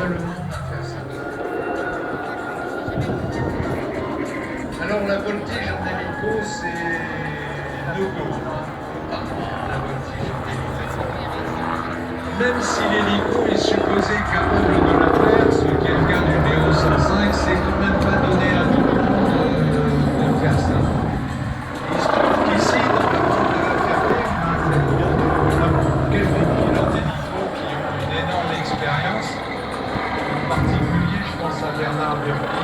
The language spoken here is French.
le monde à faire ça. Alors la voltige en hélico, c'est no-go. La voltige en hélico. Même si l'hélico est supposé capable de la faire, ce qui est le cas du Néo 105, c'est quand même pas donné à tout le monde de faire ça. Il se trouve qu'ici, dans le monde de la Ferté, on a quelques pilotes hélico qui ont une énorme expérience. En particulier, je pense à Bernard Burki,